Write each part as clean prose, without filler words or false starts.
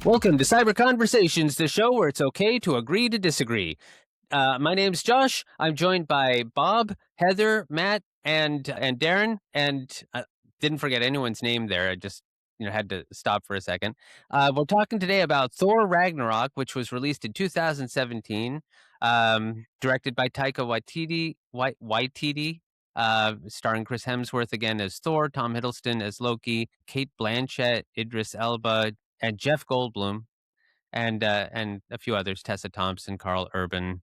Welcome to Cyber-Conversations, the show where it's okay to agree to disagree. My name's Josh. I'm joined by Bob, Heather, Matt, and Darren, and didn't forget anyone's name there. I just had to stop for a second. We're talking today about Thor Ragnarok, which was released in 2017, directed by Taika Waititi, starring Chris Hemsworth again as Thor, Tom Hiddleston as Loki, Cate Blanchett, Idris Elba, and Jeff Goldblum, and a few others: Tessa Thompson, Carl Urban,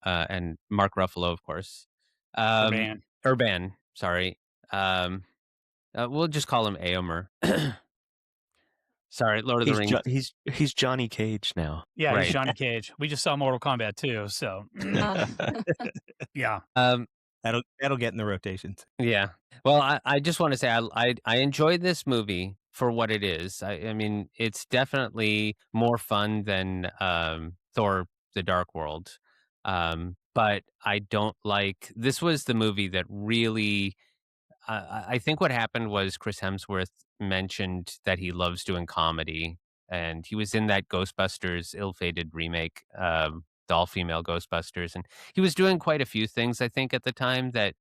and Mark Ruffalo, of course. Urban, sorry. We'll just call him Aomer. Sorry, Lord of the Rings. He's Johnny Cage now. Yeah, Right. he's Johnny Cage. We just saw Mortal Kombat 2, so yeah. That'll get in the rotations. Yeah. Well, I just want to say I enjoyed this movie for what it is. I mean, it's definitely more fun than Thor: The Dark World. But I don't like. This was the movie that really. I think what happened was Chris Hemsworth mentioned that he loves doing comedy, and he was in that Ghostbusters ill-fated remake, the all-female Ghostbusters, and he was doing quite a few things, I think, at the time that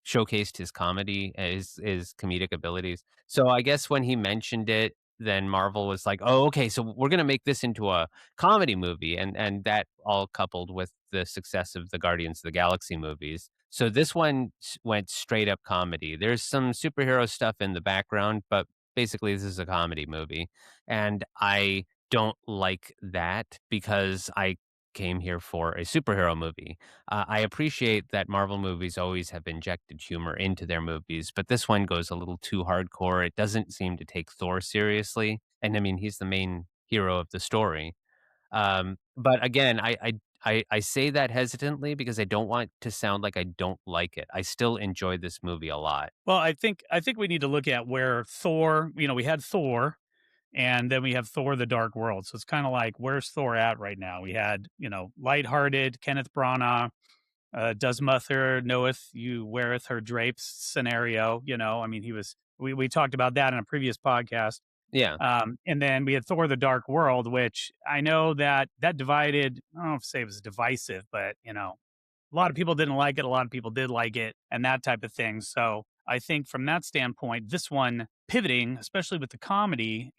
showcased his comedy, his comedic abilities. So I guess when he mentioned it, then Marvel was like, "Oh, okay, so we're going to make this into a comedy movie," and that all coupled with the success of the Guardians of the Galaxy movies. So this one went straight up comedy. There's some superhero stuff in the background, but basically this is a comedy movie. And I don't like that because I came here for a superhero movie. I appreciate that Marvel movies always have injected humor into their movies, but this one goes a little too hardcore. It doesn't seem to take Thor seriously. And I mean, he's the main hero of the story. But again, I say that hesitantly because I don't want to sound like I don't like it. I still enjoyed this movie a lot. Well, I think we need to look at where Thor. We had Thor, and then we have Thor: The Dark World. So it's kind of like, where's Thor at right now? We had lighthearted Kenneth Branagh, does mother knoweth you weareth her drapes scenario. I mean, he was. We talked about that in a previous podcast. Yeah. And then we had Thor: The Dark World, which I know that divided. I don't know if say it was divisive, but a lot of people didn't like it. A lot of people did like it, and that type of thing. So I think from that standpoint, this one pivoting, especially with the comedy,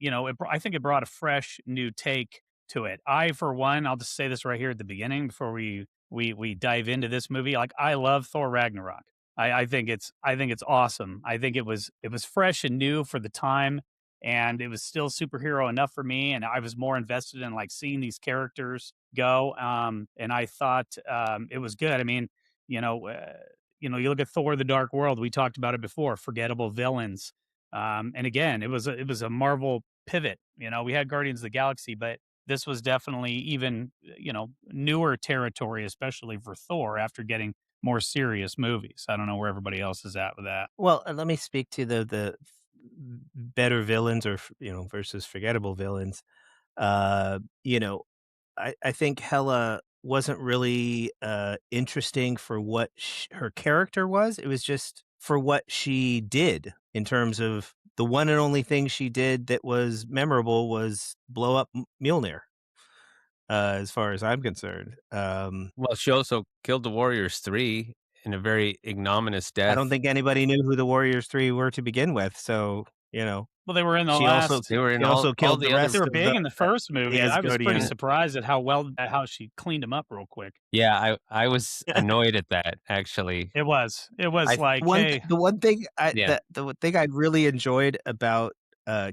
I think it brought a fresh new take to it. I, for one, I'll just say this right here at the beginning before we dive into this movie. Like, I love Thor Ragnarok. I think it's awesome. I think it was fresh and new for the time, and it was still superhero enough for me. And I was more invested in like seeing these characters go. And I thought it was good. I mean, you look at Thor: The Dark World. We talked about it before. Forgettable villains. And again, it was a Marvel pivot. We had Guardians of the Galaxy, but this was definitely even newer territory, especially for Thor after getting more serious movies. I don't know where everybody else is at with that. Well, let me speak to the better villains or versus forgettable villains. I think Hela wasn't really interesting for what her character was. It was just for what she did in terms of the one and only thing she did that was memorable was blow up Mjolnir. As far as I'm concerned. Well, she also killed the Warriors 3 in a very ignominious death. I don't think anybody knew who the Warriors 3 were to begin with. So, Well, they were in the she last. also killed the rest. They were big in the first movie. I was pretty Guardians. surprised at how she cleaned them up real quick. Yeah, I was annoyed at that, actually. It was The thing I really enjoyed about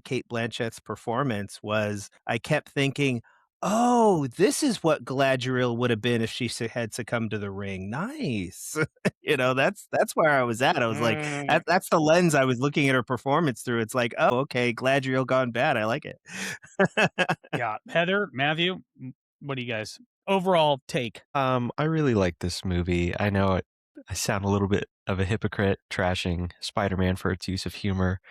Cate Blanchett's performance was I kept thinking, oh, this is what Galadriel would have been if she had succumbed to the ring. Nice. That's where I was at. I was like, that's the lens I was looking at her performance through. It's like, oh, okay, Galadriel gone bad. I like it. Yeah. Heather, Matthew, what do you guys overall take? I really like this movie. I know I sound a little bit of a hypocrite trashing Spider-Man for its use of humor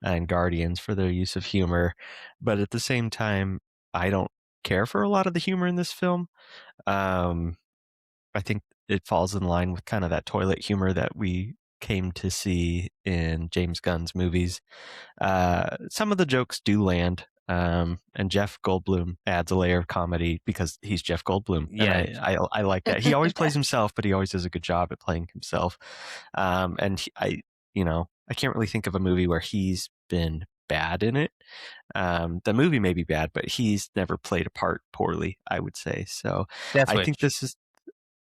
and Guardians for their use of humor, but at the same time, I don't care for a lot of the humor in this film. I think it falls in line with kind of that toilet humor that we came to see in James Gunn's movies. Some of the jokes do land. And Jeff Goldblum adds a layer of comedy because he's Jeff Goldblum. Yeah. And I like that. He always plays himself, but he always does a good job at playing himself. And I can't really think of a movie where he's been bad in it. The movie may be bad, but he's never played a part poorly, I would say. So Death I Wish. think this is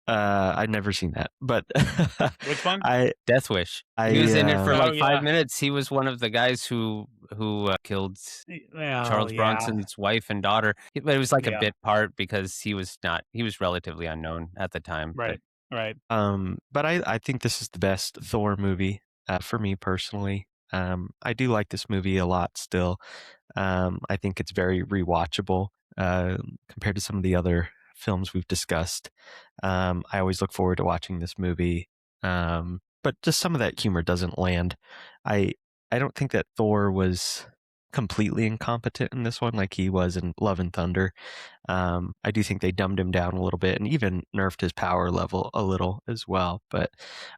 I've never seen that, but Which one? Death Wish. He was in it for like 5 minutes. He was one of the guys who killed Charles Bronson's wife and daughter. But it was like a bit part because he was relatively unknown at the time. Right. But I think this is the best Thor movie for me personally. I do like this movie a lot still. I think it's very rewatchable compared to some of the other films we've discussed. I always look forward to watching this movie. But just some of that humor doesn't land. I don't think that Thor was completely incompetent in this one like he was in Love and Thunder. I do think they dumbed him down a little bit and even nerfed his power level a little as well. But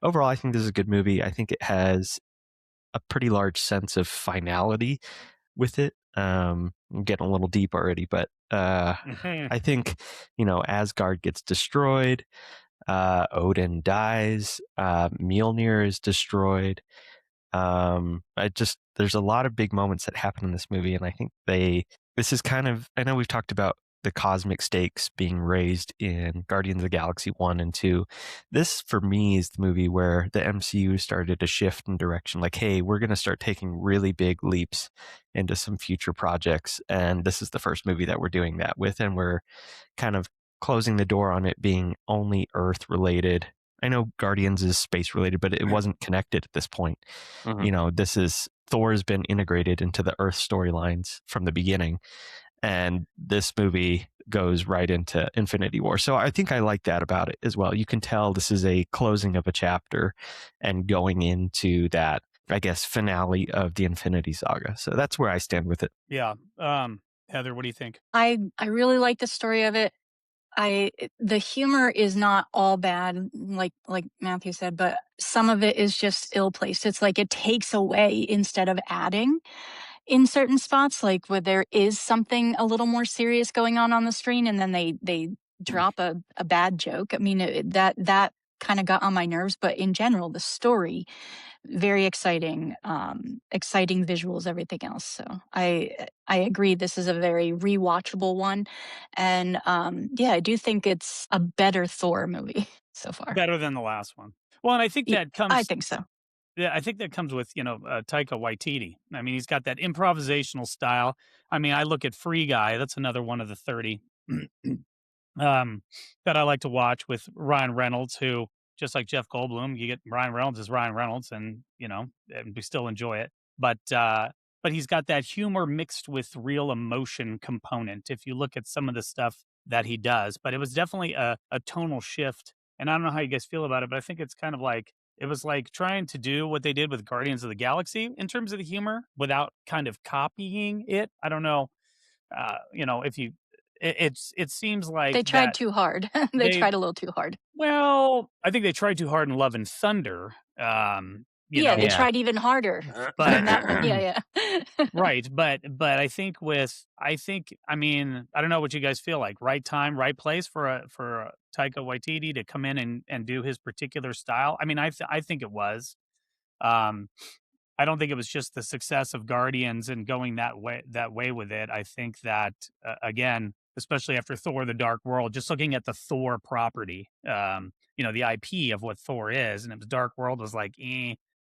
overall, I think this is a good movie. I think it has a pretty large sense of finality with it. I'm getting a little deep already, but I think, Asgard gets destroyed, Odin dies, Mjolnir is destroyed. There's a lot of big moments that happen in this movie, and I think this is kind of, I know we've talked about the cosmic stakes being raised in Guardians of the Galaxy 1 and 2. This, for me, is the movie where the MCU started to shift in direction. Like, hey, we're going to start taking really big leaps into some future projects. And this is the first movie that we're doing that with. And we're kind of closing the door on it being only Earth related. I know Guardians is space related, but it wasn't connected at this point. Mhm. Thor has been integrated into the Earth storylines from the beginning. And this movie goes right into Infinity War. So I think I like that about it as well. You can tell this is a closing of a chapter and going into that, I guess, finale of the Infinity Saga. So that's where I stand with it. Yeah. Heather, what do you think? I really like the story of it. The humor is not all bad, like Matthew said, but some of it is just ill placed. It's like it takes away instead of adding in certain spots, like where there is something a little more serious going on the screen, and then they drop a bad joke. I mean, that kind of got on my nerves, but in general, the story, very exciting, exciting visuals, everything else. So I agree. This is a very rewatchable one, and I do think it's a better Thor movie so far. Better than the last one. Well, and I think that comes. I think so. Yeah, I think that comes with, Taika Waititi. I mean, he's got that improvisational style. I mean, I look at Free Guy. That's another one of the 30 that I like to watch with Ryan Reynolds, who, just like Jeff Goldblum, you get Ryan Reynolds as Ryan Reynolds, and we still enjoy it. But he's got that humor mixed with real emotion component. If you look at some of the stuff that he does, but it was definitely a tonal shift. And I don't know how you guys feel about it, but I think it's kind of like it was like trying to do what they did with Guardians of the Galaxy in terms of the humor without kind of copying it. I don't know, if you. It seems like they tried too hard. They tried a little too hard. Well, I think they tried too hard in Love and Thunder. They tried even harder. But that one, right. But I think I mean, I don't know what you guys feel like. Right time, right place for a Taika Waititi to come in and do his particular style. I mean, I think it was. I don't think it was just the success of Guardians and going that way with it. I think that again, especially after Thor: The Dark World, just looking at the Thor property, the IP of what Thor is, and it was Dark World was like,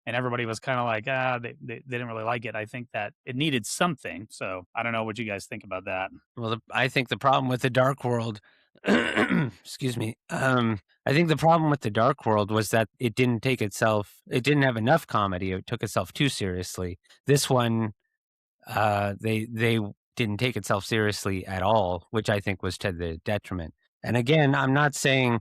and everybody was kind of like, they didn't really like it. I think that it needed something. So I don't know what you guys think about that. Well, I think the problem with the Dark World, excuse me. I think the problem with the Dark World was that it didn't have enough comedy. It took itself too seriously. This one, they didn't take itself seriously at all, which I think was to the detriment. And again, I'm not saying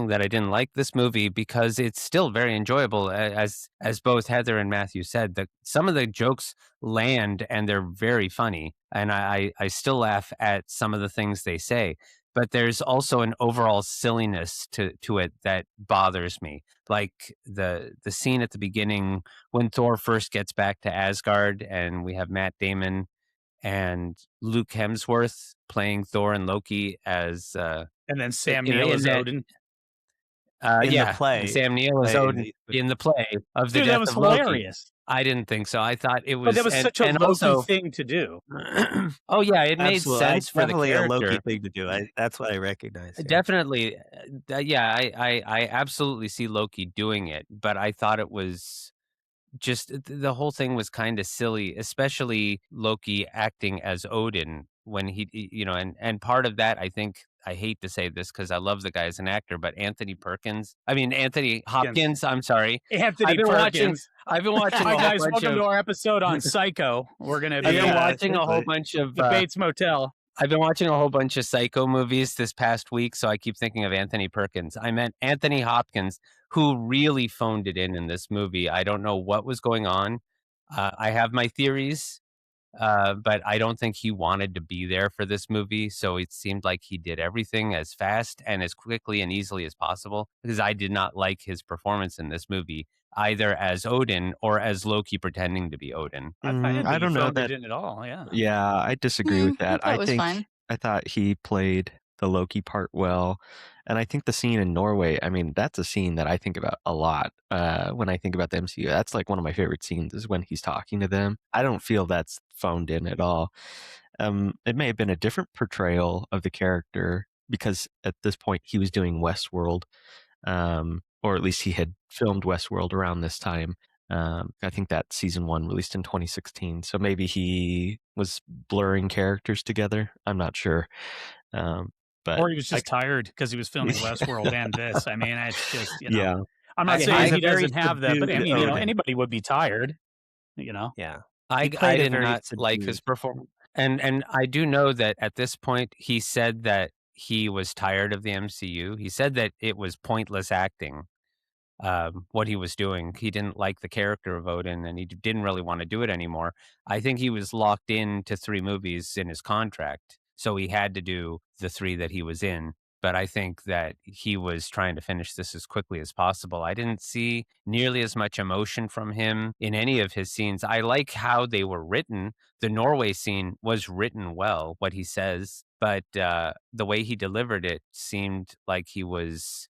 that I didn't like this movie, because it's still very enjoyable. As both Heather and Matthew said, that some of the jokes land and they're very funny, and I still laugh at some of the things they say. but there's also an overall silliness to it that bothers me. Like the scene at the beginning when Thor first gets back to Asgard, and we have Matt Damon and Luke Hemsworth playing Thor and Loki as And then Sam you know, Neill in as that Odin. In the yeah, play. Sam Neill is Odin in the play of the Dude, that death was of Loki. hilarious. I didn't think so. I thought it was, But that was such a and Loki also, thing to do. oh yeah, it made Absolutely. sense for the Definitely a Loki character. thing to do. That's what I recognize. Yeah. Definitely, yeah, I absolutely see Loki doing it, but I thought it was just the whole thing was kind of silly, especially Loki acting as Odin when you know, and part of that, I think, I hate to say this because I love the guy as an actor, but Anthony Hopkins, I'm sorry. Anthony I've been Perkins. watching Hi a whole guys, bunch welcome of to our episode on Psycho. We're gonna be I've been Yeah, watching a whole seriously. bunch of the Bates Motel. I've been watching a whole bunch of Psycho movies this past week, so I keep thinking of Anthony Perkins. I meant Anthony Hopkins, who really phoned it in this movie. I don't know what was going on. I have my theories, but I don't think he wanted to be there for this movie. So it seemed like he did everything as fast and as quickly and easily as possible, because I did not like his performance in this movie, either as Odin or as Loki pretending to be Odin. I didn't think I don't he know phoned it that. in at all. Yeah. Yeah, I disagree with I that. thought it was fine. I thought he played the Loki part well, and I think the scene in Norway. I mean, that's a scene that I think about a lot when I think about the MCU. That's like one of my favorite scenes is when he's talking to them. I don't feel that's phoned in at all. It may have been a different portrayal of the character because at this point he was doing Westworld, or at least he had filmed Westworld around this time. I think that season 1 released in 2016, so maybe he was blurring characters together. I'm not sure, but Or he was just tired because he was filming Westworld and this. I mean, it's just, you know. yeah, I'm not Yeah, saying he's he a very doesn't have that, but I mean, you know, Odin. anybody would be tired, you know. Yeah. I played a did very not like his performance, and I do know that at this point he said that he was tired of the MCU. He said that it was pointless acting. What he was doing. He didn't like the character of Odin, and he didn't really want to do it anymore. I think he was locked into 3 movies in his contract, so he had to do the 3 that he was in. But I think that he was trying to finish this as quickly as possible. I didn't see nearly as much emotion from him in any of his scenes. I like how they were written. The Norway scene was written well, what he says, but the way he delivered it seemed like he was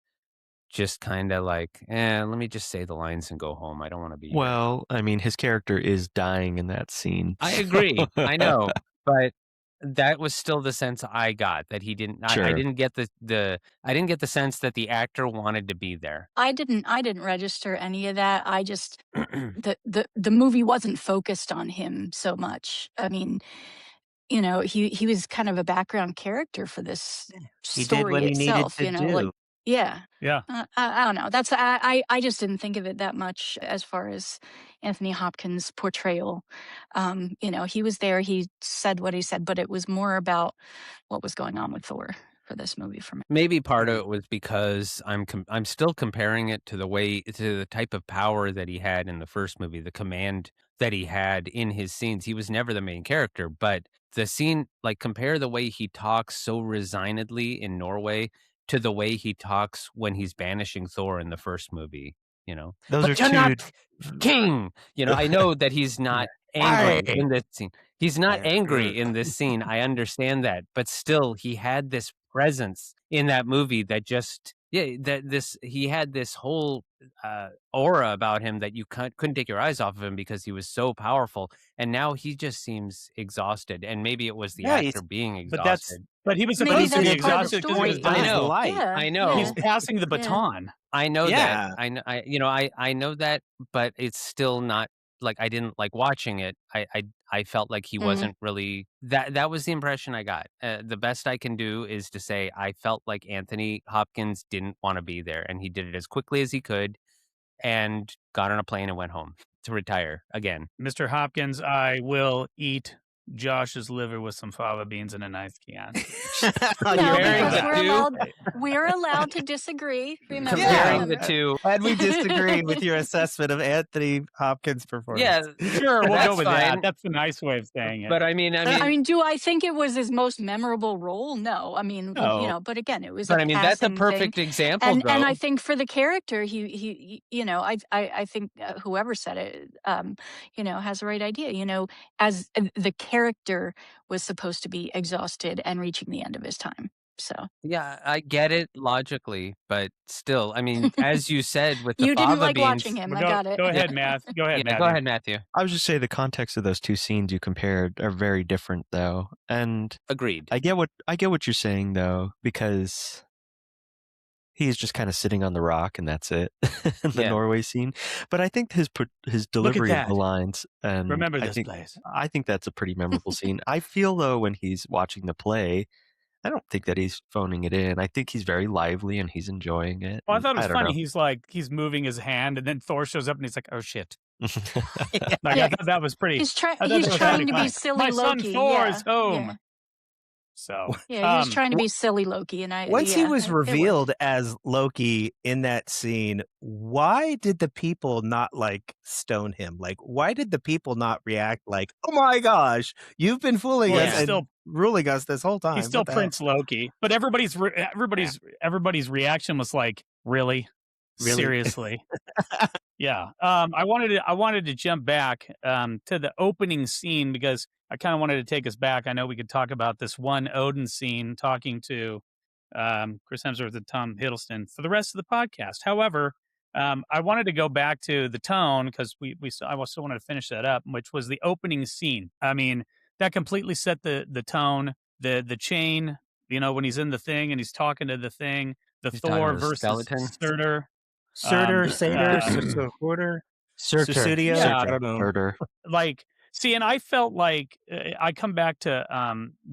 just kinda like, let me just say the lines and go home. I don't wanna be here." well, I mean, his character is dying in that scene. I so- agree. I know, but that was still the sense I got, that he didn't I Sure. didn't get I didn't get the sense that the actor wanted to be there. I didn't register any of that. I just the movie wasn't focused on him so much. I mean, you know, he was kind of a background character for this He did story what he needed itself, to you know, like do. yeah. Yeah. I don't know. That's I just didn't think of it that much as far as Anthony Hopkins' portrayal. You know, he was there, he said what he said, but it was more about what was going on with Thor for this movie for me. Maybe part of Right. it was because I'm still comparing it to the type of power that he had in the first movie, the command that he had in his scenes. He was never the main character, but the scene, like, compare the way he talks so resignedly in Norway to the way he talks when he's banishing Thor in the first movie, you know? Those "But are you're two. not king!" You know, I know that he's not angry Why? in this scene. He's not Yeah. angry in this scene, I understand that, but still, he had this presence in that movie that just he had this whole, aura about him that you couldn't take your eyes off of him because he was so powerful, and now he just seems exhausted, and maybe it was the Yeah, actor being But exhausted. he was Maybe supposed to be that's part of the exhausted because he was story. I dying. know. Life. Yeah. I know. He's Yeah. passing the baton. I know Yeah. that. I know that, but it's still not like I didn't like watching it. I felt like he Mhm. wasn't really that was the impression I got. The best I can do is to say I felt like Anthony Hopkins didn't want to be there, and he did it as quickly as he could and got on a plane and went home to retire again. Mr. Hopkins, I will eat Josh's liver with some fava beans in a nice can. Oh, No, you're Comparing because the bad. we're allowed to disagree. Remember, comparing the two. And we disagree with your assessment of Anthony Hopkins' performance. Yeah, Sure, we'll go that's with fine. that. That's a nice way of saying it. But I mean, do I think it was his most memorable role? No. I mean, No. but again, it was but a I mean that's a passing thing. perfect example, And though. I think for the character, he I think whoever said it, has the right idea. As the character was supposed to be exhausted and reaching the end of his time. So Yeah, I get it logically, but still, I mean, as you said with the you didn't fava like watching beans. him. Well, I got it. Go ahead, Matt. Go ahead, Yeah, Matthew. go ahead, Matthew. I was just say the context of those two scenes you compared are very different, though, and Agreed. I get what you're saying, though, because he's just kind of sitting on the rock and that's it. The Yeah. Norway scene, but I think his delivery of that. the lines and Remember I this think place. I think that's a pretty memorable scene. I feel though when he's watching the play, I don't think that he's phoning it in. I think he's very lively and he's enjoying it. Well, I and thought it was don't funny. He's moving his hand, and then Thor shows up, and he's like, "Oh shit!" know. Like Yeah. I thought that was pretty. He's I thought that he's was trying pretty to be funny. silly My son Loki. Thor Yeah. is home. Yeah. So Yeah, he's trying to be silly Loki, and Once he was it worked. revealed as Loki in that scene, why did the people not like stone him? Like, why did the people not react like, "Oh my gosh, you've been fooling Well, us he's and still- ruling us this whole time"? he's still What the hell? Prince Loki, but everybody's reaction was like, "Really, Really? seriously." Yeah. I wanted to jump back to the opening scene because I kind of wanted to take us back. I know we could talk about this one Odin scene talking to Chris Hemsworth and Tom Hiddleston for the rest of the podcast. However, I wanted to go back to the tone because I still wanted to finish that up, which was the opening scene. I mean, that completely set the tone. The chain, when he's in the thing and he's talking to the thing. The He's talking Thor to the versus skeleton. Surtur. Surtur, Satyr, Surtur, Surtur. Susudio? Yeah, I don't know. Murder. Like, see, and I felt like I come back to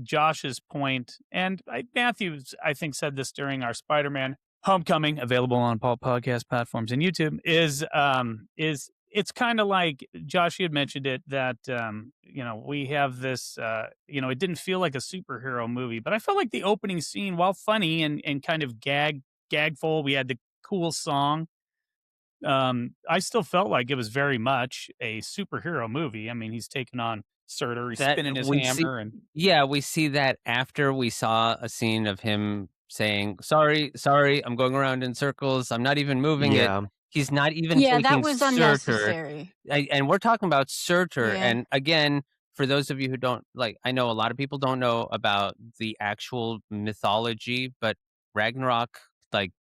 Josh's point, and Matthews, I think, said this during our Spider-Man Homecoming, available on all podcast platforms and YouTube. Is it's kind of like Josh, you had mentioned it that we have this it didn't feel like a superhero movie, but I felt like the opening scene, while funny and kind of gagful, we had the cool song. I still felt like it was very much a superhero movie. I mean, he's taking on Surtur, he's spinning his hammer, and Yeah, we see that after we saw a scene of him saying, sorry, I'm going around in circles. I'm not even moving it. Yeah. He's not even Yeah, taking that was Surtur. unnecessary. And we're talking about Surtur. Yeah. And again, for those of you who don't, I know a lot of people don't know about the actual mythology, but Ragnarok,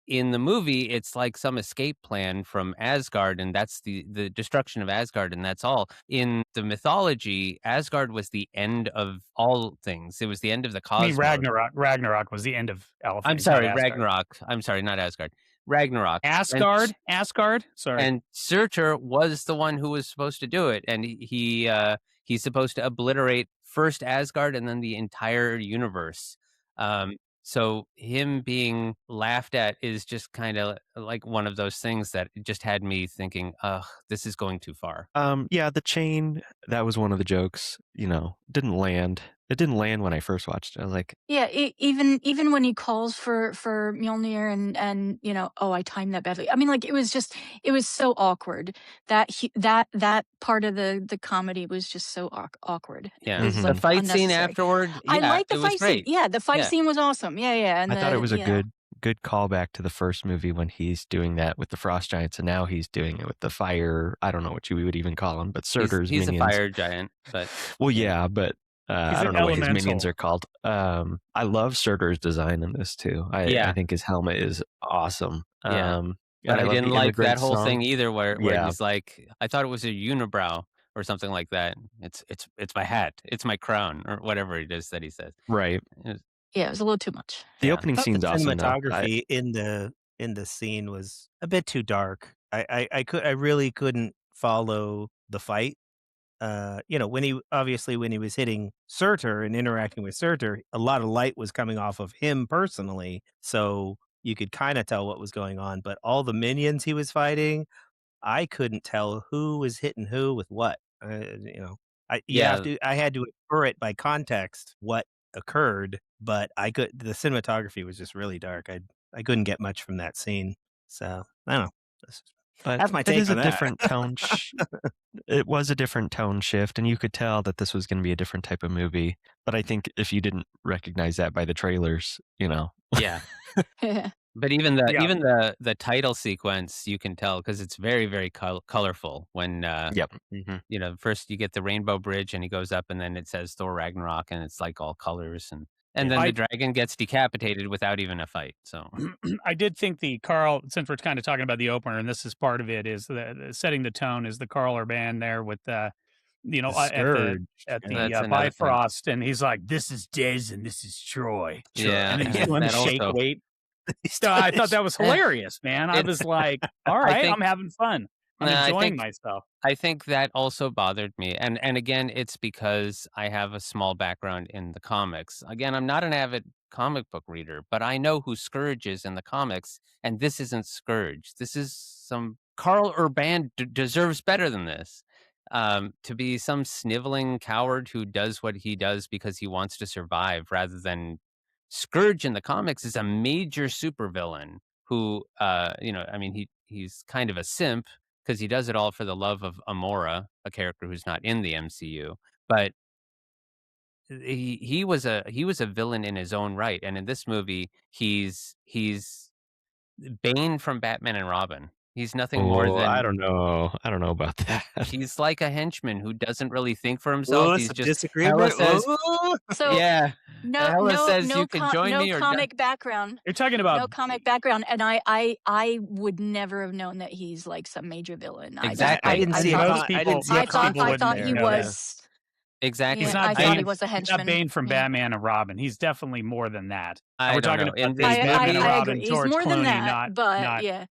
in the movie, it's like some escape plan from Asgard, and that's the destruction of Asgard, and that's all. In the mythology, Asgard was the end of all things. It was the end of the I mean, cosmos. Ragnarok was the end of all things. I'm sorry, not Asgard. Ragnarok. I'm sorry, not Asgard. Ragnarok. Asgard. Sorry. And Surtur was the one who was supposed to do it, and he's supposed to obliterate first Asgard and then the entire universe. So him being laughed at is just kind of like one of those things that just had me thinking, ugh, this is going too far. Yeah, the chain, that was one of the jokes, didn't land. It didn't land when I first watched it. I was like, Yeah, even when he calls for Mjolnir and I timed that badly. I mean, like it was so awkward that part of the comedy was just so awkward. Yeah, It was, the like, fight scene unnecessary. afterward. I Yeah, like the it was fight scene. great. Yeah, the fight Yeah. scene was awesome. Yeah, and I thought it was a you know. good callback to the first movie when he's doing that with the frost giants, and now he's doing it with the fire. I don't know what you would even call him, but Surtur's He's a minions. fire giant, but Well, yeah, but I don't know what his minions elemental. are called. I love Surtur's design in this too. Yeah. I think his helmet is awesome. Yeah. And but I love didn't the like immigrant that whole song. thing either, where Yeah. he's like, I thought it was a unibrow or something like that. It's my hat, it's my crown, or whatever it is that he says. Right. Yeah, it was a little too much. The Yeah. opening I thought scene's the awesome. though. cinematography in the scene was a bit too dark. I really couldn't follow the fight. When he was hitting Surtur and interacting with Surtur, a lot of light was coming off of him personally, so you could kind of tell what was going on. But all the minions he was fighting, I couldn't tell who was hitting who with what. Yeah. I had to infer it by context what occurred, but the cinematography was just really dark. I couldn't get much from that scene. So I don't know. But That's my it take is on a that. different tone. It was a different tone shift, and you could tell that this was going to be a different type of movie. But I think if you didn't recognize that by the trailers, Yeah. But even Yeah. the title sequence, you can tell because it's very, very colorful when, Yep. Mhm. first you get the rainbow bridge and he goes up and then it says Thor Ragnarok and it's like all colors and then I the dragon gets decapitated without even a fight. So I did think the Carl, since we're kind of talking about the opener, and this is part of it, is the setting the tone is the Carl Urban there with The at the Scourge. that's another thing. Bifrost, and he's like, "This is Dez and this is Troy," Yeah, and then he's and doing the that shake also weight. So I thought that was hilarious, man. I It was like, "All I right, think I'm having fun. I'm I enjoying think myself." I think that also bothered me, and again, it's because I have a small background in the comics. Again, I'm not an avid comic book reader, but I know who Scourge is in the comics, and this isn't Scourge. This is some Carl Urban deserves better than this. To be some sniveling coward who does what he does because he wants to survive, rather than Scourge in the comics is a major supervillain who, I mean, he's kind of a simp because he does it all for the love of Amora, a character who's not in the MCU. But he was a villain in his own right, and in this movie, he's Bane from Batman and Robin. He's nothing more Oh, I than don't know. I don't know about that. he's like a henchman who doesn't really think for himself. Oh, He's some just Hela disagreement. says, So "Yeah." no Hela no says, no "You can join no me or die." comic background. You're talking about No comic background, and I would never have known that he's like some major villain. Exactly. I didn't I see a thought most I didn't see a people comic I wouldn't thought he know that. was. Exactly. He's Yeah, not I thought he Bane. was a He's not henchman. Bane from Yeah. Batman and Robin. He's definitely more than that. I We're don't talking know. about In the this Batman and movie, Robin, agree. He's George more than Clooney, that, but yeah.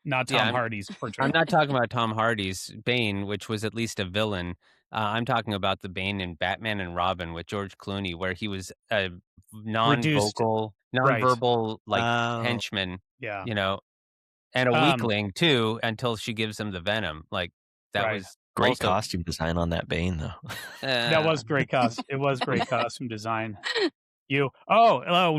not Yeah, Tom Hardy's I'm portrayal. not talking about Tom Hardy's Bane, which was at least a villain. I'm talking about the Bane in Batman and Robin with George Clooney, where he was a Reduced, right? nonverbal, like Oh. henchman, Yeah. you know, and a Um, weakling too, until she gives him the venom. Like that right. was Great also. costume design on that Bane, though. That was great It was great costume design.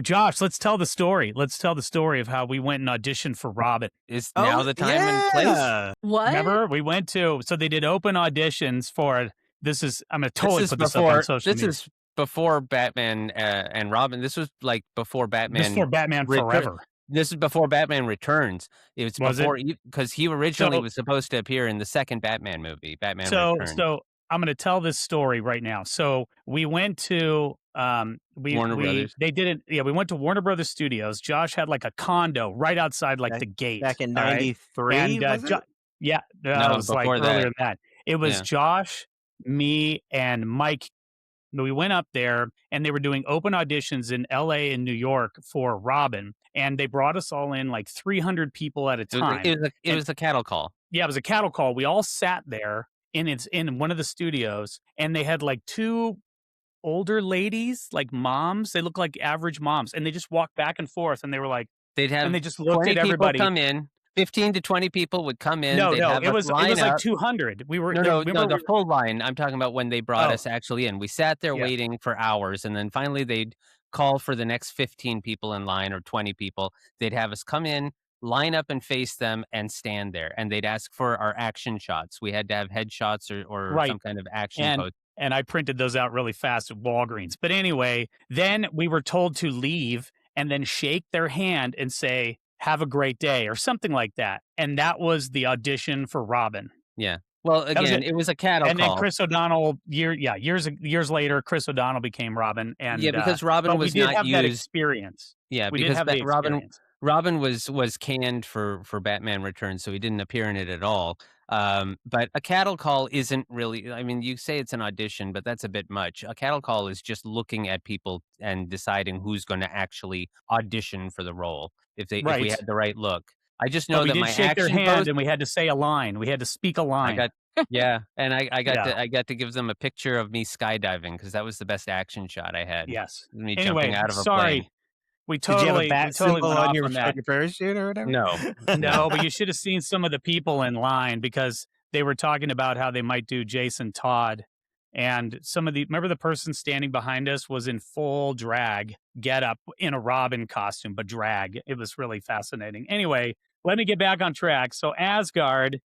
Josh, let's tell the story. Let's tell the story of how we went and auditioned for Robin. Is now Oh, the time and place? yeah. What? Remember, we went to, so they did open auditions for this is I'm gonna This totally is put this up on social This media. is before Batman and Robin. This was like before This Batman. for Batman Retur- Forever. This is before Batman Returns. It was Was it? before because he originally So was supposed to appear in the second Batman movie, Batman so Returns. so I'm gonna tell this story right now. So we went to Warner Brothers. they did it. Yeah, we went to Warner Brothers Studios. Josh had like a condo right outside like the gate. Back in all right? '93, And was it? yeah, No, it was like before earlier that. than that. It was Yeah. Josh, me, and Mike. We went up there and they were doing open auditions in LA and New York for Robin. And they brought us all in like 300 people at a time. It was a cattle call. Yeah, it was a cattle call. We all sat there in one of the studios, and they had like two older ladies, like moms. They look like average moms, and they just walked back and forth, and they were like, They'd have and they just looked 20 at people everybody. come in. 15 to 20 people would come in. No, They'd no, have it us was line like up. 200. We were No, remember the full line. I'm talking about when they brought Oh. us actually in. We sat there Yeah. waiting for hours, and then finally they'd call for the next 15 people in line or 20 people. They'd have us come in, line up and face them, and stand there. And they'd ask for our action shots. We had to have headshots or Right. some kind of action and pose. and I printed those out really fast at Walgreens. But anyway, then we were told to leave and then shake their hand and say, "Have a great day," or something like that. And that was the audition for Robin. Yeah. Well, That was again, it was a cattle And call. then Chris O'Donnell, years later, Chris O'Donnell became Robin. And Yeah, because Robin but was we did not have that used. experience. Yeah, We did because have the experience. Robin was canned for Batman Returns, so he didn't appear in it at all. But a cattle call isn't really. I mean, you say it's an audition, but that's a bit much. A cattle call is just looking at people and deciding who's going to actually audition for the role if we Right. had the right look. I just But know we that did my shake their action hand pose. and we had to say a line. We had to speak a I line. got and I got Yeah. I got to give them a picture of me skydiving because that was the best action shot I had. Yes. Me Anyway, jumping out of a sorry. plane. We Did you have a totally bat symbol went on off your on that. parachute or whatever? No. No, but you should have seen some of the people in line because they were talking about how they might do Jason Todd And remember the person standing behind us was in full drag get up in a Robin costume, but drag. It was really fascinating. Anyway, let me get back on track. So Asgard,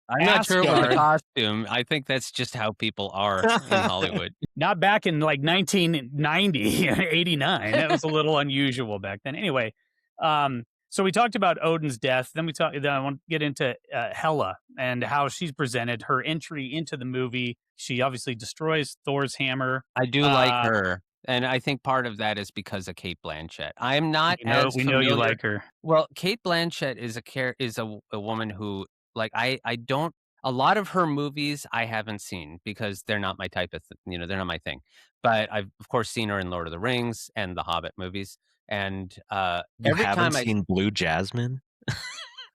I'm not sure it was a Asgard, costume. I think that's just how people are in Hollywood. not back in like 1990, 89. That was a little unusual back then. Anyway, so we talked about Odin's death. Then I want to get into Hela and how she's presented her entry into the movie. She obviously destroys Thor's hammer. I do like her, and I think part of that is because of Cate Blanchett. I'm not as We familiar. know you like her. Well, Cate Blanchett is a woman who, like, I don't, a lot of her movies I haven't seen because they're not my type of they're not my thing. But I've of course seen her in Lord of the Rings and the Hobbit movies, and You every haven't time seen Blue Jasmine?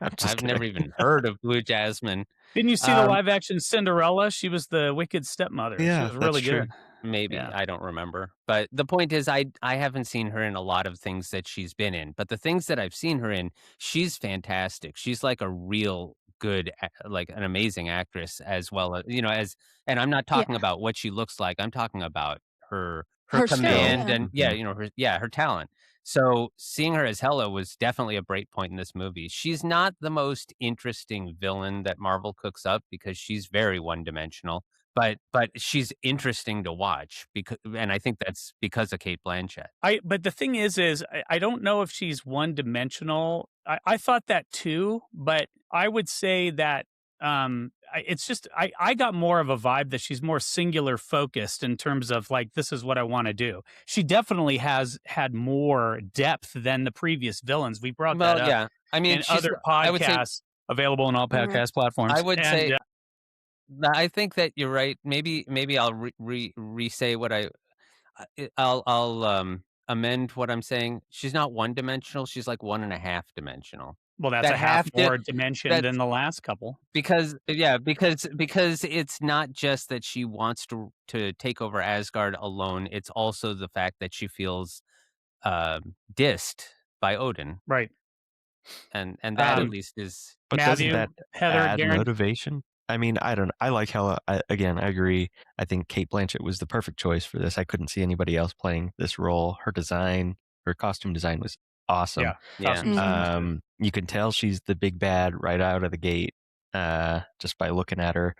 I'm just I've kidding. never even heard of Blue Jasmine. Didn't you see the live action Cinderella? She was the wicked stepmother. Yeah, She was really that's true. good. Maybe, Yeah. I don't remember. But the point is I haven't seen her in a lot of things that she's been in, but the things that I've seen her in, she's fantastic. She's like a real good like an amazing actress as well as, and I'm not talking Yeah. about what she looks like. I'm talking about her Her skill, command yeah. and Mhm. her talent. So seeing her as Hela was definitely a break point in this movie. She's not the most interesting villain that Marvel cooks up because she's very one-dimensional. But she's interesting to watch and I think that's because of Cate Blanchett. But the thing is I don't know if she's one dimensional. I thought that too, but I would say that it's just I got more of a vibe that she's more singular focused in terms of like, this is what I want to do. She definitely has had more depth than the previous villains. We brought that Well, up yeah. I mean, in other I would say podcasts available on all Mhm. podcast platforms. I would And say I think that you're right. Maybe I'll re-say what I'll amend what I'm saying. She's not one-dimensional, she's like one and a half dimensional. well, that's That a half half di more dimension That's than the last couple. because it's not just that she wants to take over Asgard alone, it's also the fact that she feels, dissed by Odin, Right. and that at Um, least is But doesn't Matthew, that Heather, add Darren. motivation? I mean, I don't. I like Hela. Again, I agree. I think Cate Blanchett was the perfect choice for this. I couldn't see anybody else playing this role. Her design, her costume design was awesome. Yeah, costume design was good. You can tell she's the big bad right out of the gate, just by looking at her.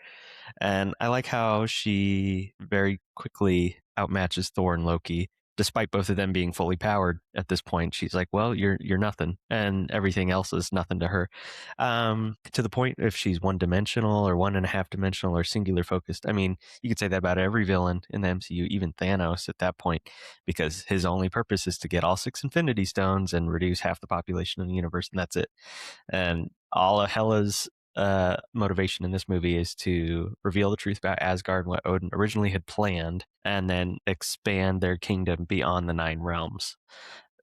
And I like how she very quickly outmatches Thor and Loki, despite both of them being fully powered at this point. She's like, "Well, you're nothing," and everything else is nothing to her. To the point, if she's one dimensional or one and a half dimensional or singular focused, I mean, you could say that about every villain in the MCU, even Thanos at that point, because his only purpose is to get all 6 Infinity Stones and reduce half the population of the universe, and that's it. And all of Hela's motivation in this movie is to reveal the truth about Asgard and what Odin originally had planned, and then expand their kingdom beyond the 9 realms.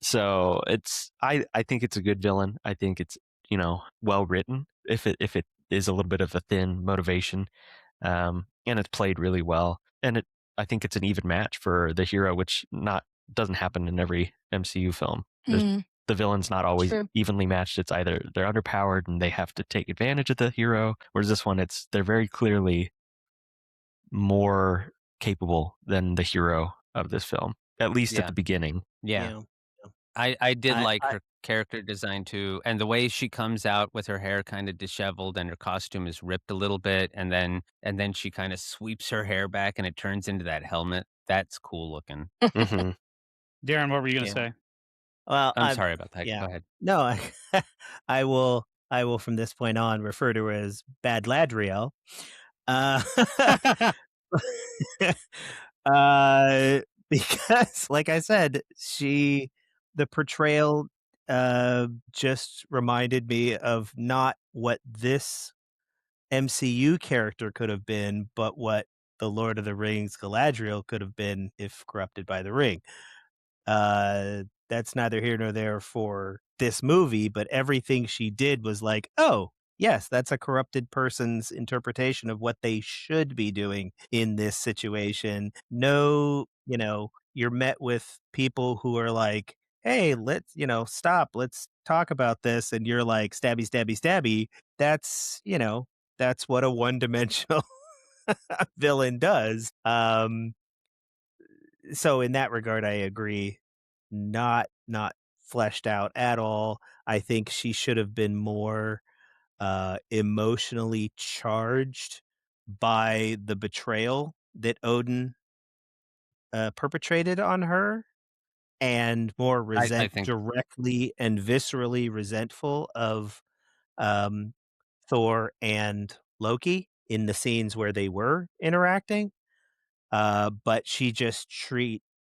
So I think it's a good villain. I think it's well written. If it is a little bit of a thin motivation, and it's played really well, and I think it's an even match for the hero, which not doesn't happen in every MCU film. Mm, The villain's not always true. evenly matched. It's either they're underpowered and they have to take advantage of the hero, whereas this one, they're very clearly more capable than the hero of this film, at least at yeah, the beginning. yeah. Yeah. I did I, like I her character design too, and the way she comes out with her hair kind of disheveled and her costume is ripped a little bit, and then she kind of sweeps her hair back and it turns into that helmet. That's cool looking. hmm Darren, what were you going to yeah. say? Well, I'm sorry about that. yeah. Go ahead. No, I will. I will from this point on refer to her as Bad Ladriel. Uh, uh, because, like I said, the portrayal just reminded me of not what this MCU character could have been, but what the Lord of the Rings Galadriel could have been if corrupted by the ring. That's neither here nor there for this movie, but everything she did was like, oh, yes, that's a corrupted person's interpretation of what they should be doing in this situation. No, you're met with people who are like, hey, stop, let's talk about this. And you're like, stabby, stabby, stabby. That's what a one dimensional villain does. So in that regard, I agree. Not fleshed out at all. I think she should have been more emotionally charged by the betrayal that Odin perpetrated on her, and more I think directly and viscerally resentful of um, Thor and Loki in the scenes where they were interacting. But she just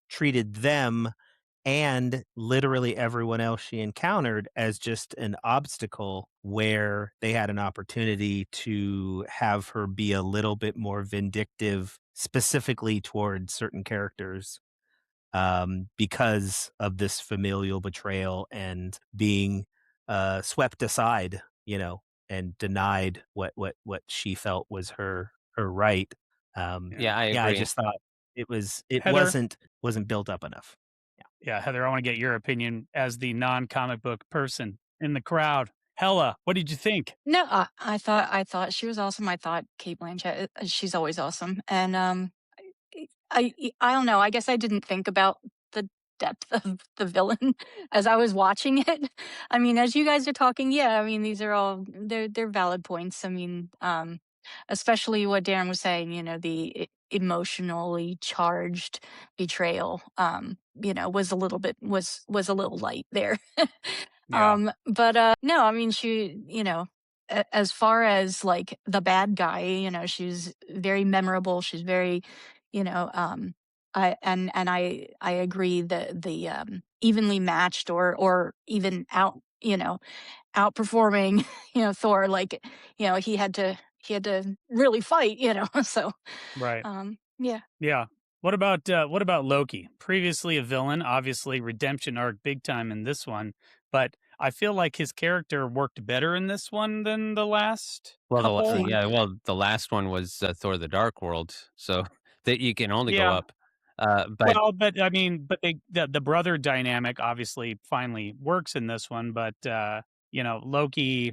treated them and literally everyone else she encountered as just an obstacle where they had an opportunity to have her be a little bit more vindictive, specifically towards certain characters, because of this familial betrayal and being swept aside, and denied what she felt was her right. Yeah. yeah, I Yeah, I agree. just thought it Heather, wasn't built up enough. yeah, Heather, I want to get your opinion as the non-comic book person in the crowd. Hela, what did you think? No, I thought she was awesome. I thought Kate Blanchett, she's always awesome. And I don't know. I guess I didn't think about the depth of the villain as I was watching it. I mean, as you guys are talking, yeah, I mean, these are all they're valid points. I mean, especially what Darren was saying, the emotionally charged betrayal, was a little bit was a little light there. Yeah, But no, I mean, she, as far as like the bad guy, she's very memorable. She's very, you know, I agree that the evenly matched or even outperforming, Thor. Like, he had to really fight, So, right. yeah. Yeah. What about Loki? Previously a villain, obviously redemption arc big time in this one, but I feel like his character worked better in this one than the last Well, couple. Same. yeah, well, the last one was Thor: The Dark World, so that you can only go Yeah. up. But Well, but I mean, but the brother dynamic obviously finally works in this one, but Loki,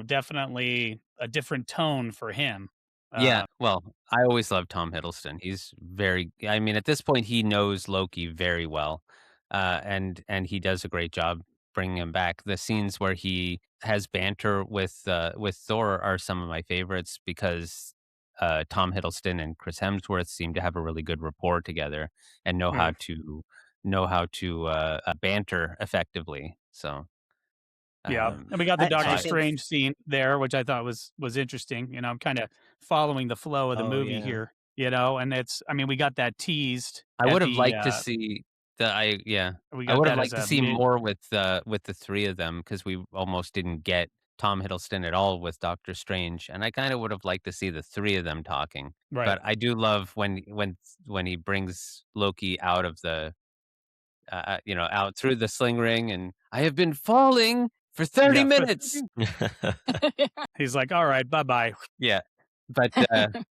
definitely a different tone for him. yeah, Uh, well, I always loved Tom Hiddleston. He's very I mean, at this point, he knows Loki very well, and he does a great job bringing him back. The scenes where he has banter with Thor are some of my favorites because, Tom Hiddleston and Chris Hemsworth seem to have a really good rapport together and mm, know how to, banter effectively. So, yeah, and we got the so I Doctor I think. Strange scene there, which I thought was interesting. I'm kind of following the flow of the Oh movie yeah. here, and it's I mean we got that teased I at would have the liked to see yeah. we I got would have that as liked to a see mid more with the 3 of them because we almost didn't get Tom Hiddleston at all with Doctor Strange, and I kinda would have liked to see the 3 of them talking. right. But I do love when he brings Loki out of out through the sling ring, and, "I have been falling for 30 Yeah, minutes." he's like, all right, bye bye. Yeah. But,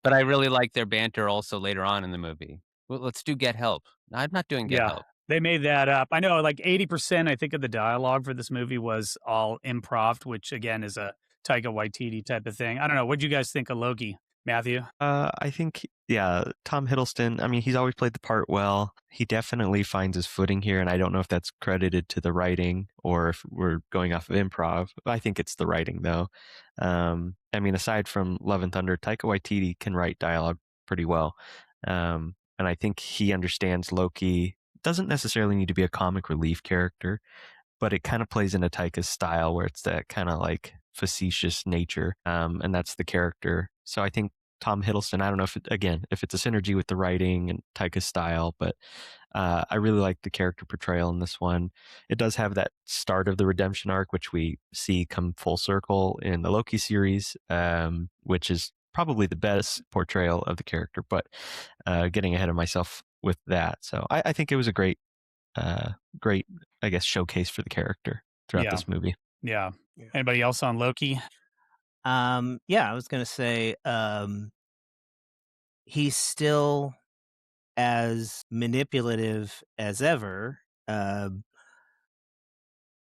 but I really like their banter also later on in the movie. "Well, let's do Get Help." "I'm not doing Get Yeah, Help." they made that up. I know, like 80%, I think, of the dialogue for this movie was all improv, which again is a Taika Waititi type of thing. I don't know. What'd you guys think of Loki, Matthew? I think, yeah, Tom Hiddleston, I mean, he's always played the part well. He definitely finds his footing here, and I don't know if that's credited to the writing or if we're going off of improv. I think it's the writing, though. I mean, aside from Love and Thunder, Taika Waititi can write dialogue pretty well. And I think he understands Loki. Doesn't necessarily need to be a comic relief character, but it kind of plays into Taika's style where it's that kind of like facetious nature. And that's the character. So I think Tom Hiddleston, I don't know if it's a synergy with the writing and Taika's style, but I really like the character portrayal in this one. It does have that start of the redemption arc, which we see come full circle in the Loki series, which is probably the best portrayal of the character, but getting ahead of myself with that. So I think it was a great, I guess, showcase for the character throughout Yeah, this movie. yeah. Yeah. Anybody else on Loki? Yeah, I was gonna say, he's still as manipulative as ever,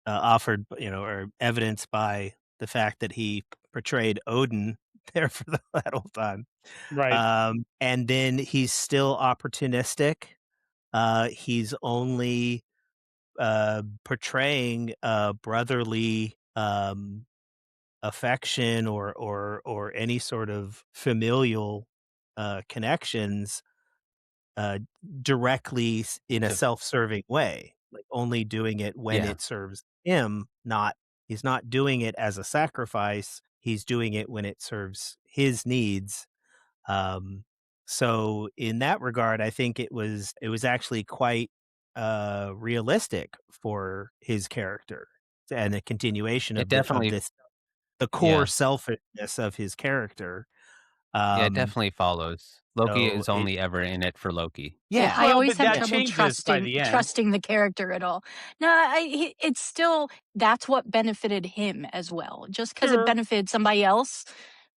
offered, or evidenced by the fact that he portrayed Odin there for that whole time. Right. And then he's still opportunistic. He's only portraying brotherly affection or any sort of familial connections uh, directly in a To self-serving way, like only doing it when yeah. it serves him, not he's not doing it as a sacrifice, he's doing it when it serves his needs. Um, so in that regard, I think it was actually quite realistic for his character and a continuation It of definitely this the core yeah. selfishness of his character. Yeah, it Um, definitely follows. Loki so is only ever in it for Loki. Yeah, yeah, I Well, always but have that trouble changes by the end. trusting the character at all. No, it's still that's what benefited him as well. Just because it Sure. benefited somebody else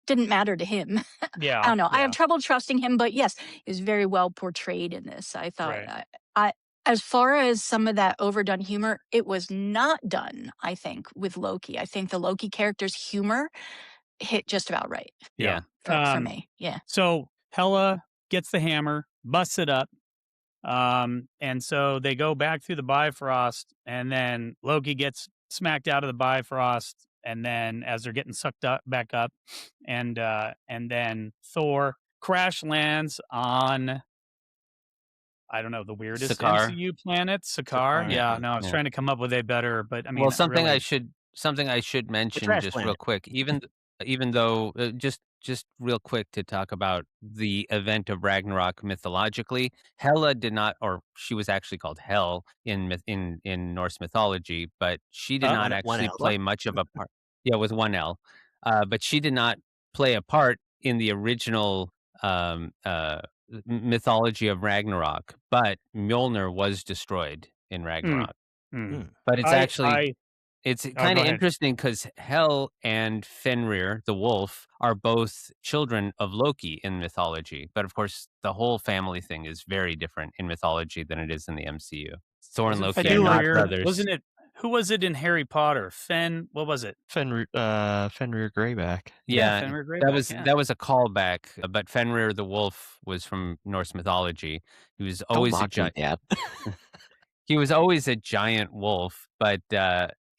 didn't matter to him. I Yeah. don't know. I have Yeah. trouble trusting him, but yes, he was very well portrayed in this. I thought Right. I as far as some of that overdone humor, it was not done, I think, with Loki. I think the Loki character's humor hit just about right Yeah. Yeah. for me. Yeah. So Hela gets the hammer, busts it up. And so they go back through the Bifrost, and then Loki gets smacked out of the Bifrost, and then as they're getting sucked up back up, and then Thor crash lands on I don't know the weirdest Sakaar. MCU planet, Sakaar. Sakaar, Yeah, yeah. no, I was Yeah. trying to come up with a better, but I Well, mean, really, something I should The mention trash just real planet. quick, even though just real quick to talk about the event of Ragnarok mythologically, Hela did not, or she was actually called Hel in Norse mythology, but she did not One actually L. What? play much of a part. Yeah, with one L, but she did not play a part in the original um, uh, mythology of Ragnarok. But Mjolnir was destroyed in hmm, Ragnarok. hmm. Hmm. But it's Oh, kinda go ahead. interesting because Hel and Fenrir, the wolf, are both children of Loki in mythology, but, of course, the whole family thing is very different in mythology than it is in the MCU. Thor and Wasn't I Loki are do not like Fenrir? the brothers. Wasn't it? Who was it in Harry Potter? What was it? Fenrir Greyback. Yeah, Yeah, Fenrir Greyback. Yeah. that was a callback, but Fenrir the wolf was from Norse mythology. He was Don't always a mock me, giant. Dad. He was always a giant wolf, but,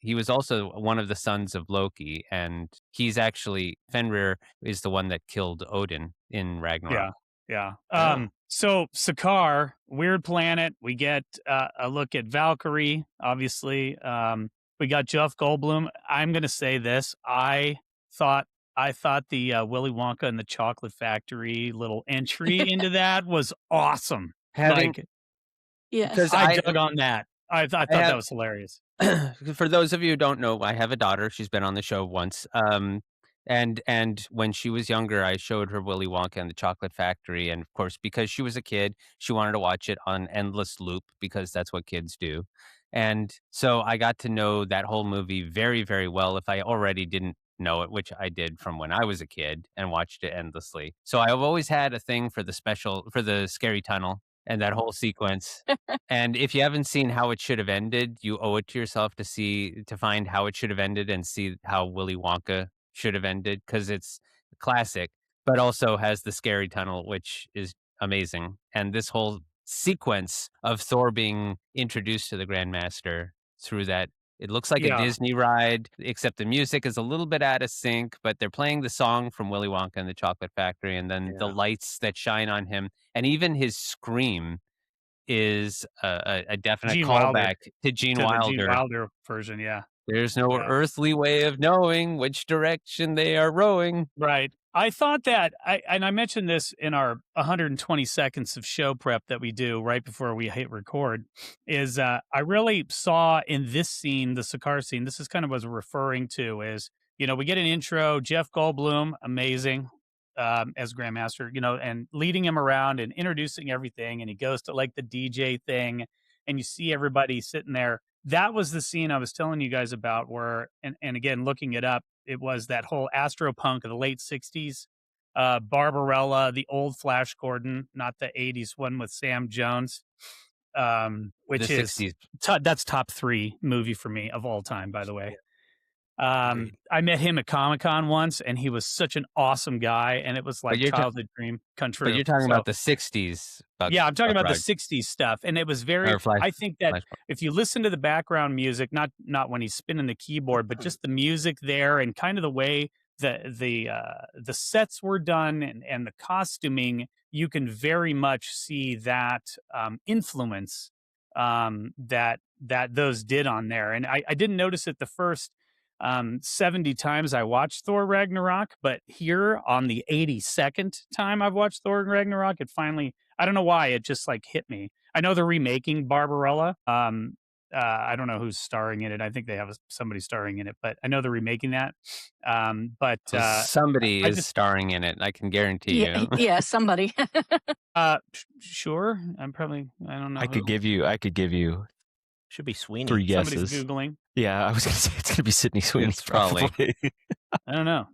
he was also one of the sons of Loki, and he's actually Fenrir is the one that killed Odin in Ragnarok. Yeah, yeah. Oh. So Sakaar, weird planet. We get a look at Valkyrie, obviously. We got Jeff Goldblum. I'm gonna say this. Thought I thought the Willy Wonka and the Chocolate Factory little entry into that was awesome. Having Like because Yes. I dug on that. I I thought that have was hilarious. for those of you who don't know, I have a daughter. She's been on the show once. And when she was younger, I showed her Willy Wonka and the Chocolate Factory, and of course, because she was a kid, she wanted to watch it on endless loop because that's what kids do. And so I got to know that whole movie very, very well. If I already didn't know it, which I did from when I was a kid and watched it endlessly. So I've always had a thing for the scary tunnel and that whole sequence. And if you haven't seen how it should have ended, you owe it to yourself to find how it should have ended and see how Willy Wonka should have ended because it's a classic, but also has the scary tunnel, which is amazing. And this whole sequence of Thor being introduced to the Grandmaster through that. It looks like a Yeah, Disney ride, except the music is a little bit out of sync, but they're playing the song from Willy Wonka and the Chocolate Factory, and then the Yeah. lights that shine on him, and even his scream is a definite Gene Wilder callback to Gene to the Gene Wilder. Wilder version. Yeah, There's no yeah. earthly way of knowing which direction they are rowing. Right. I thought that I mentioned this in our 120 seconds of show prep that we do right before we hit record is I really saw in this scene, the Sakaar scene, this is kind of what I was referring to is, we get an intro, Jeff Goldblum, amazing as Grandmaster, and leading him around and introducing everything. And he goes to like the DJ thing and you see everybody sitting there. That was the scene I was telling you guys about where, and again, looking it up, it was that whole Astropunk of the late 60s, Barbarella, the old Flash Gordon, not the 80s one with Sam Jones, The which is, 60s. that's top 3 movie for me of all time, by the way. Agreed. I met him at Comic-Con once, and he was such an awesome guy, and it was But like you're childhood dream come but true. you're talking So about the '60s yeah, I'm talking about the Buck '60s stuff, and it was very. or Flash I think that Flashpoint. if you listen to the background music, not when he's spinning the keyboard, but just the music there and kind of the way the sets were done and the costuming, you can very much see that influence that those did on there. And I didn't notice it the first 70 times I watched Thor Ragnarok, but here on the 82nd time I've watched Thor Ragnarok, it finally, I don't know why, it just like hit me. I know they're remaking Barbarella. I don't know who's starring in it. I think they have somebody starring in it, but I know they're remaking that. But Somebody I is just, starring in it, I can guarantee Yeah, you. yeah, somebody. sure. I don't know I could who. give you Should be Sweeney. 3 Somebody's guesses. Googling. Yeah, I was gonna say it's gonna be Sydney Sweeney It's probably. probably. I don't know.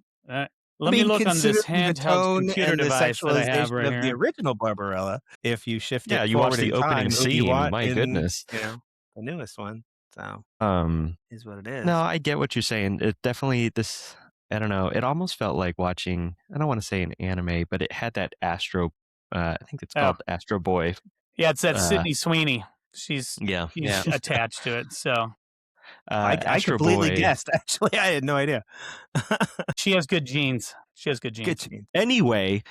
Let me look on this considering the handheld tone computer and the device that I have sexualization right of the here. original Barbarella, if you shift Yeah, it you watch forward the in opening time, scene, Obi-Wan my in, goodness. the newest one. So is what it is. No, I get what you're saying. It definitely I don't know, it almost felt like watching, I don't want to say an anime, but it had that Astro I think it's Oh, called Astro Boy. yeah, it's that Uh, Sydney Sweeney. She's yeah. Yeah. attached to it, so I Astro completely Boy. guessed. Actually, I had no idea. she has good genes. Good genes. Anyway,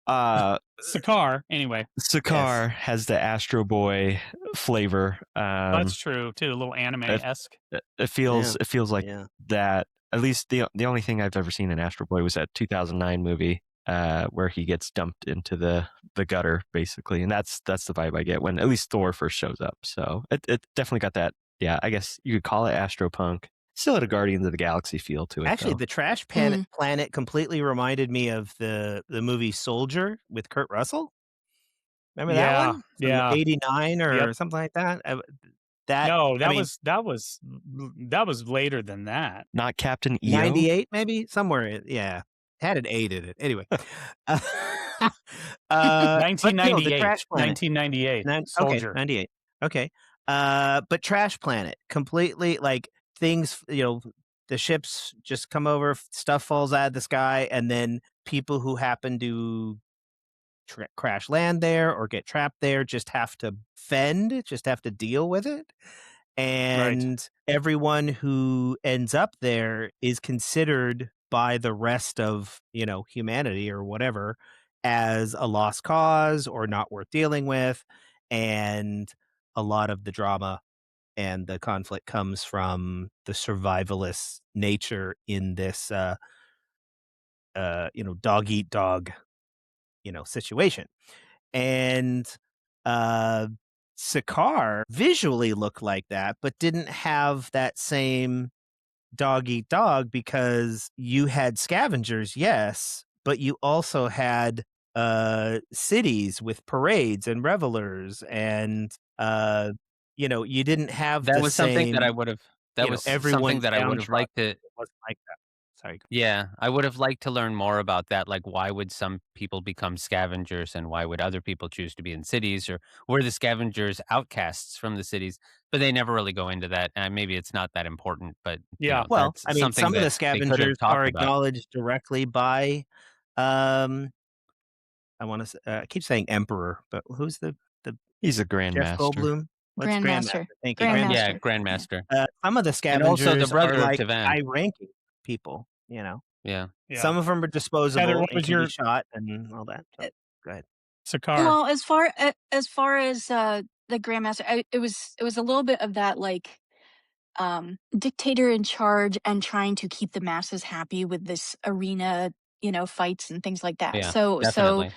Sakaar, anyway. Sakaar has the Astro Boy flavor. That's true too. A little anime-esque. It feels like Yeah. that. At least the only thing I've ever seen in Astro Boy was that 2009 movie where he gets dumped into the gutter, basically, and that's the vibe I get when at least Thor first shows up. So it definitely got that. Yeah, I guess you could call it Astropunk. Still had a Guardians of the Galaxy feel to it. Actually, though. the Trash Planet completely reminded me of the movie Soldier with Kurt Russell. Remember that Yeah, one? yeah. From 89 or Yep. something like that? No, I mean, that was later than that. Not Captain EO. 98 maybe? Somewhere, yeah. Had an 8 in it. Anyway. But no, the 1998. Trash Planet. 1998. Okay, Soldier. 98. Okay. But Trash Planet, completely like things, the ships just come over, stuff falls out of the sky, and then people who happen to crash land there or get trapped there just have to just have to deal with it. And everyone who ends up there is considered by the rest of, humanity or whatever as a lost cause or not worth dealing with. And a lot of the drama and the conflict comes from the survivalist nature in this, dog eat dog, situation. And Sakaar visually looked like that, but didn't have that same dog eat dog because you had scavengers, yes, but you also had cities with parades and revelers, and you didn't have That the was same, something that I would have. That was something that I would have liked to. It wasn't like that. Sorry. Yeah, I would have liked to learn more about that. Like, why would some people become scavengers, and why would other people choose to be in cities, or were the scavengers outcasts from the cities? But they never really go into that, and maybe it's not that important. But Yeah. Well, that's I mean, something some of the that they could have scavengers talked are about. acknowledged directly by, I want to. I keep saying Emperor, but who's the He's a Jeff Grandmaster. Goldblum? What's Grandmaster. Thank you, Grandmaster. Yeah, Grandmaster, some of the and also scavengers the brother are of like Tavan. high-ranking people. Yeah, Yeah. Some of them are disposable Heather, and what was can your be shot and all that. So, go ahead. Sakaar? Well, as far as the Grandmaster, it was a little bit of that like dictator in charge and trying to keep the masses happy with this arena, fights and things like that. yeah, So definitely.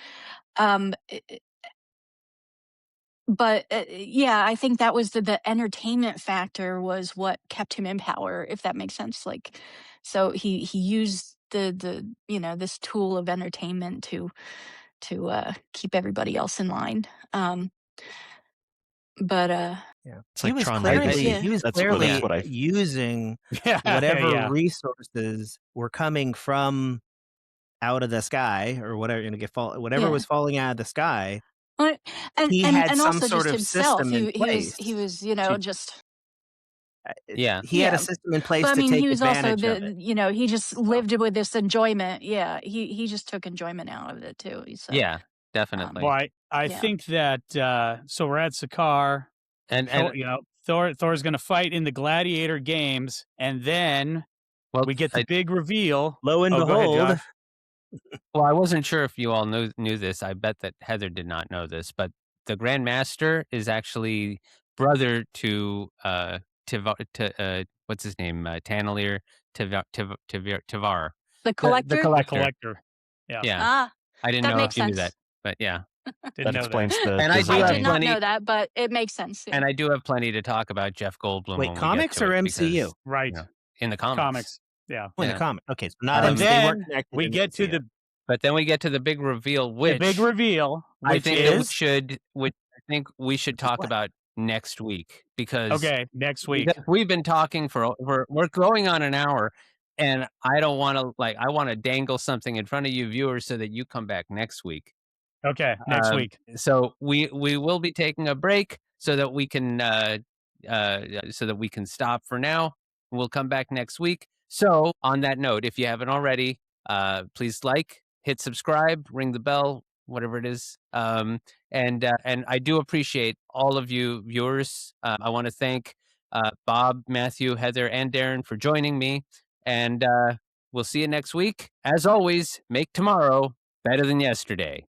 um but yeah, I think that was the entertainment factor was what kept him in power, if that makes sense. Like, so he used the this tool of entertainment to keep everybody else in line. But Yeah, It's he like was Tron clearly Legacy. he was That's clearly what I. using Yeah. whatever Yeah. resources were coming from out of the sky or whatever, whatever Yeah. was falling out of the sky. and He had and some also sort just of himself. system in place He was to- just Yeah. He had a Yeah. system in place But I to mean, take he was also advantage of it. he just lived with this enjoyment. Yeah, he just took enjoyment out of it too. So Yeah, Well, definitely. I yeah. think that so we're at Sakaar. And Thor's going to fight in the gladiator games, and then well, we get the big reveal. Lo and Oh, go ahead, behold, Josh. well, I wasn't sure if you all knew this. I bet that Heather did not know this, but the Grandmaster is actually brother to what's his name? Tanalier Tavar. The collector. The The collector. collector. Yeah, Yeah. I didn't that know makes if you knew sense. that, but yeah. didn't That know explains that. the And I do I have did not plenty, know that, but it makes sense. Yeah. and I do have plenty to talk about Jeff Goldblum wait, when we comics get to or it MCU? because, Right. in the comics. Yeah. Oh, in Yeah. the comic. Okay, so not And they weren't then connected. we in get to MCU. the But then we get to the big reveal, big reveal, I which think that we is should, which I think we should Which is talk what? about next week because okay next week. we've been talking we're going on an hour, and I don't want to I want to dangle something in front of you viewers so that you come back next week. Okay, next week. So we will be taking a break so that we can stop for now. We'll come back next week. So on that note, if you haven't already, please hit subscribe, ring the bell, whatever it is. And I do appreciate all of you viewers. I want to thank Bob, Matthew, Heather, and Darren for joining me. And we'll see you next week. As always, make tomorrow better than yesterday.